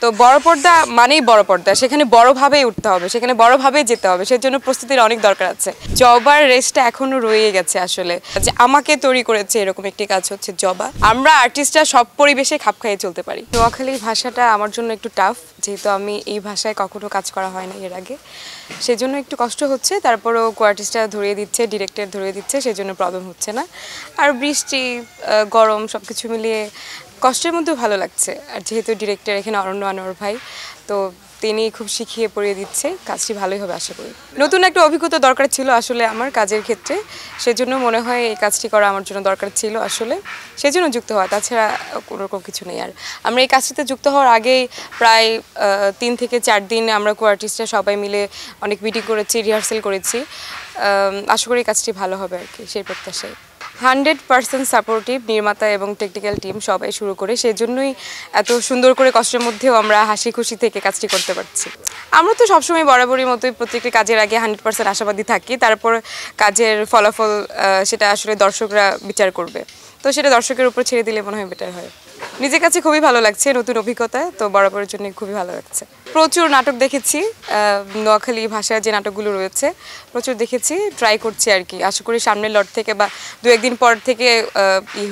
তো বড় পর্দা মানেই বড় পর্দা, সেখানে বড়ভাবেই উঠতে হবে, সেখানে বড়ভাবেই যেতে হবে, সেজন্য প্রস্তুতির অনেক দরকার আছে। জবার রেসটা এখনো রয়ে গেছে আসলে, যে আমাকে তৈরি করেছে এরকম একটি কাজ হচ্ছে জবা। আমরা আর্টিস্টরা সব পরিবেশে খাপ খাইয়ে চলতে পারি। নোয়াখালীর ভাষাটা আমার জন্য একটু টাফ, যেহেতু আমি এই ভাষায় কখনো কাজ করা হয় না এর আগে, সেজন্য একটু কষ্ট হচ্ছে। তারপরেও কোয়ার্টিস্টরা ধরিয়ে দিচ্ছে, ডিরেক্টর ধরিয়ে দিচ্ছে, সেজন্য প্রবলেম হচ্ছে না। আর বৃষ্টি গরম সব কিছু মিলিয়ে কষ্টের মধ্যেও ভালো লাগছে। আর যেহেতু ডিরেক্টর এখানে অরণ্য আনোয়ার ভাই, তো তিনি খুব শিখিয়ে পড়িয়ে দিচ্ছে, কাজটি ভালোই হবে আশা করি। নতুন একটা অভিজ্ঞতা দরকার ছিল আসলে আমার কাজের ক্ষেত্রে, সেজন্য মনে হয় এই কাজটি করা আমার জন্য দরকার ছিল আসলে, সেজন্য যুক্ত হওয়া, তাছাড়া কোনোরকম কিছু নেই। আর আমরা এই কাজটিতে যুক্ত হওয়ার আগেই প্রায় 3 থেকে 4 দিন আমরা কোয়ার্টিস্টরা সবাই মিলে অনেক মিটিং করেছি, রিহার্সেল করেছি। আশা করি কাজটি ভালো হবে আর কি, সেই প্রত্যাশায়। 100% সাপোর্টিভ নির্মাতা এবং টেকনিক্যাল টিম সবাই শুরু করে, সেই জন্যই এত সুন্দর করে কষ্টের মধ্যেও আমরা হাসি খুশি থেকে কাজটি করতে পারছি। আমরা তো সবসময় বরাবরই মতোই প্রত্যেকটি কাজের আগে 100% আশাবাদী থাকি, তারপর কাজের ফলাফল সেটা আসলে দর্শকরা বিচার করবে, তো সেটা দর্শকের উপর ছেড়ে দিলে মনে হয় বেটার হয়। নিজের কাছে খুবই ভালো লাগছে, নতুন অভিজ্ঞতা, তো বরাবরের জন্য খুবই ভালো লাগছে। প্রচুর নাটক দেখেছি, নোয়াখালী ভাষায় যে নাটকগুলো রয়েছে প্রচুর দেখেছি, ট্রাই করছি আর কি। আশা করি সামনের লট থেকে বা 2-1 দিন পর থেকে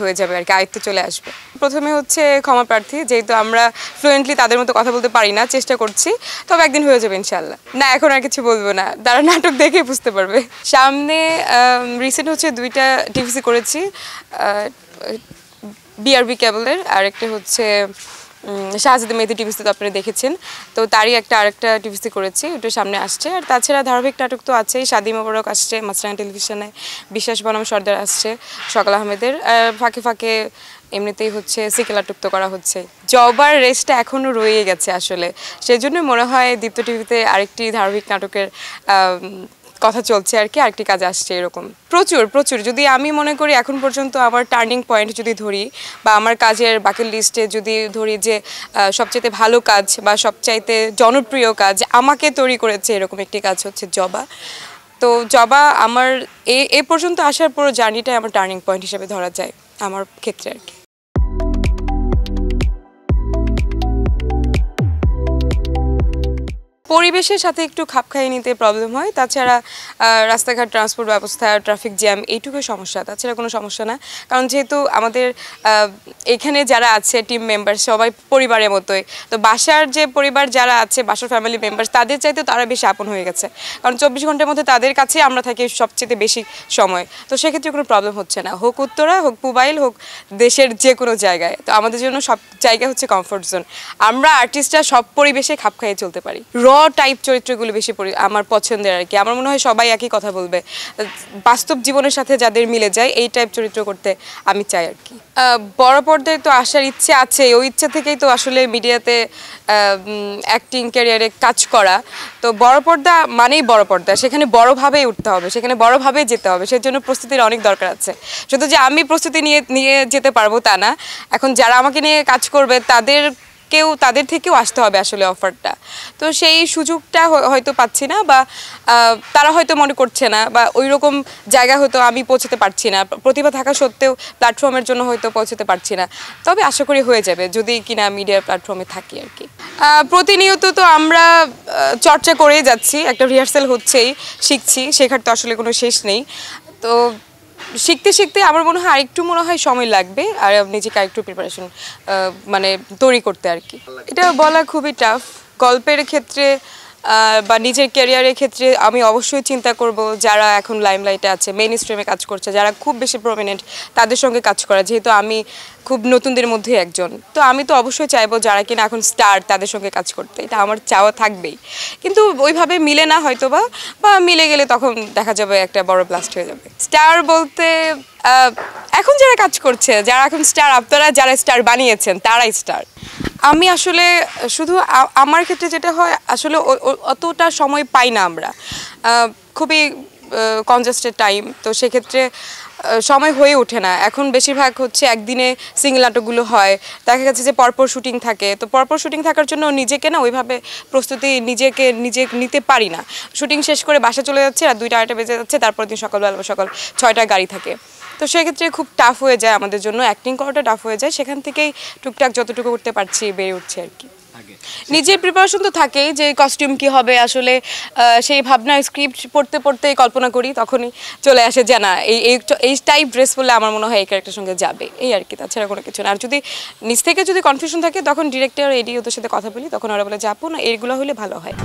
হয়ে যাবে আর কি, আয়ত্তে চলে আসবে। প্রথমে হচ্ছে ক্ষমা প্রার্থী, যেহেতু আমরা ফ্লুয়েন্টলি তাদের মতো কথা বলতে পারি না, চেষ্টা করছি, তবে একদিন হয়ে যাবে ইনশাল্লাহ। না, এখন আর কিছু বলবো না, তারা নাটক দেখে বুঝতে পারবে। সামনে রিসেন্ট হচ্ছে 2টা টিভিসি করেছি, বিআরবি কেবলের, আর একটা হচ্ছে শাহজাদা মেহেদী টিভিসি, তো আপনারা দেখেছেন, তো তারই আরেকটা টিভিসি করেছি, ওটা সামনে আসছে। আর তাছাড়া ধারাবাহিক নাটক তো আছেই, শাদি মোবারক আসছে মাছরাঙা টেলিভিশনে, বিশ্বাস বনাম সর্দার আসছে সকাল আহমেদের, ফাঁকে ফাঁকে এমনিতেই হচ্ছে সিকেল নাটক তো করা হচ্ছে। জবার রেসটা এখনও রয়ে গেছে আসলে, সেজন্য মনে হয় দীপ্ত টিভিতে আরেকটি ধারাবাহিক নাটকের কথা চলছে আর কি, আরেকটি কাজ আসছে এরকম। প্রচুর প্রচুর, যদি আমি মনে করি এখন পর্যন্ত আমার টার্নিং পয়েন্ট যদি ধরি, বা আমার কাজের বাকি লিস্টে যদি ধরি যে সবচাইতে ভালো কাজ বা সবচাইতে জনপ্রিয় কাজ আমাকে তৈরি করেছে এরকম একটি কাজ হচ্ছে জবা। তো জবা আমার এ পর্যন্ত আসার পুরো জার্নিটাই আমার টার্নিং পয়েন্ট হিসেবে ধরা যায় আমার ক্ষেত্রে আর কি। পরিবেশের সাথে একটু খাপ খাইয়ে নিতে প্রবলেম হয়, তাছাড়া রাস্তাঘাট ট্রান্সপোর্ট ব্যবস্থা, ট্রাফিক জ্যাম, এইটুকুই সমস্যা, তাছাড়া কোনো সমস্যা না। কারণ যেহেতু আমাদের এখানে যারা আছে টিম মেম্বার সবাই পরিবারের মতোই, তো বাসার যে পরিবার যারা আছে, বাসার ফ্যামিলি মেম্বার, তাদের চাইতে তারা বেশি আপন হয়ে গেছে, কারণ 24 ঘন্টার মধ্যে তাদের কাছে আমরা থাকি সবচেয়ে বেশি সময়। তো সেক্ষেত্রে কোনো প্রবলেম হচ্ছে না, হোক উত্তরা, হোক পুবাইল, হোক দেশের যে কোনো জায়গায়। তো আমাদের জন্য সব জায়গা হচ্ছে কমফোর্ট জোন, আমরা আর্টিস্টরা সব পরিবেশে খাপ খাইয়ে চলতে পারি। টাইপ চরিত্রগুলো বেশি আমার পছন্দের আর কি, আমার মনে হয় সবাই একই কথা বলবে, বাস্তব জীবনের সাথে যাদের মিলে যায় এই টাইপ চরিত্র করতে আমি চাই আর কি। বড় পর্দায় তো আসার ইচ্ছে আছে, ওই ইচ্ছা থেকেই তো আসলে মিডিয়াতে অ্যাক্টিং ক্যারিয়ারে কাজ করা। তো বড় পর্দা মানেই বড় পর্দা, সেখানে বড়ভাবেই উঠতে হবে, সেখানে বড়ভাবেই যেতে হবে, সেজন্য প্রস্তুতির অনেক দরকার আছে। শুধু যে আমি প্রস্তুতি নিয়ে যেতে পারবো তা না, এখন যারা আমাকে নিয়ে কাজ করবে তাদের থেকেও আসতে হবে আসলে অফারটা। তো সেই সুযোগটা হয়তো পাচ্ছি না, বা তারা হয়তো মনে করছে না, বা ওই রকম জায়গা হয়তো আমি পৌঁছতে পারছি না, প্রতিভা থাকা সত্ত্বেও প্ল্যাটফর্মের জন্য হয়তো পৌঁছতে পারছি না। তবে আশা করি হয়ে যাবে যদি কিনা মিডিয়ার প্ল্যাটফর্মে থাকি আর কি। প্রতিনিয়ত তো আমরা চর্চা করেই যাচ্ছি, একটা রিহার্সেল হচ্ছেই, শিখছি, শেখার তো আসলে কোনো শেষ নেই। তো শিখতে শিখতে আমার মনে হয় আরেকটু সময় লাগবে, আর নিজেকে আরেকটু প্রিপারেশন মানে তৈরি করতে আর কি। এটা বলা খুবই টাফ। গল্পের ক্ষেত্রে বা নিজের ক্যারিয়ারের ক্ষেত্রে আমি অবশ্যই চিন্তা করব যারা এখন লাইমলাইটে আছে, মেইন স্ট্রিমে কাজ করছে, যারা খুব বেশি প্রমিনেন্ট, তাদের সঙ্গে কাজ করা, যেহেতু আমি খুব নতুনদের মধ্যে একজন। তো আমি তো অবশ্যই চাইবো যারা কিনা এখন স্টার তাদের সঙ্গে কাজ করতে, এটা আমার চাওয়া থাকবেই। কিন্তু ওইভাবে মিলে না হয়তো, বা মিলে গেলে তখন দেখা যাবে একটা বড় ব্লাস্ট হয়ে যাবে। স্টার বলতে এখন যারা কাজ করছে, যারা এখন স্টার, আপনারা যারা স্টার বানিয়েছেন তারাই স্টার। আমি আসলে শুধু আমার ক্ষেত্রে যেটা হয়, আসলে অতটা সময় পাই না আমরা, খুবই কনজাস্টেড টাইম, তো সেক্ষেত্রে সময় হয়ে ওঠে না। এখন বেশিরভাগ হচ্ছে একদিনে সিঙ্গেল নাটকগুলো হয়, দেখা গেছে যে পরপর শুটিং থাকে, তো পরপর শুটিং থাকার জন্য নিজেকে না ওইভাবে প্রস্তুতি নিজে নিতে পারি না। শুটিং শেষ করে বাসা চলে যাচ্ছে, আর 2টা-2:30 বেজে যাচ্ছে, তারপর দিন সকাল 6টায় গাড়ি থাকে। তো সেক্ষেত্রে খুব টাফ হয়ে যায় আমাদের জন্য, অ্যাক্টিং করাটা টাফ হয়ে যায়। সেখান থেকেই টুকটাক যতটুকু করতে পারছি বেড়ে উঠছে আর কি। নিজের প্রিপারেশন তো থাকেই যে কস্টিউম কি হবে আসলে সেই ভাবনা স্ক্রিপ্ট পড়তে পড়তে কল্পনা করি তখনই চলে আসে যে না এই টাইপ ড্রেস পরলে আমার মনে হয় এই ক্যারেক্টারের সঙ্গে যাবে এই আর কি তাছাড়া কোনো কিছু না আর যদি নিজ থেকে যদি কনফিউশন থাকে তখন ডিরেক্টর এডি ওদের সাথে কথা বলি তখন ওরা বলে যে আপু না এইগুলো হলে ভালো হয়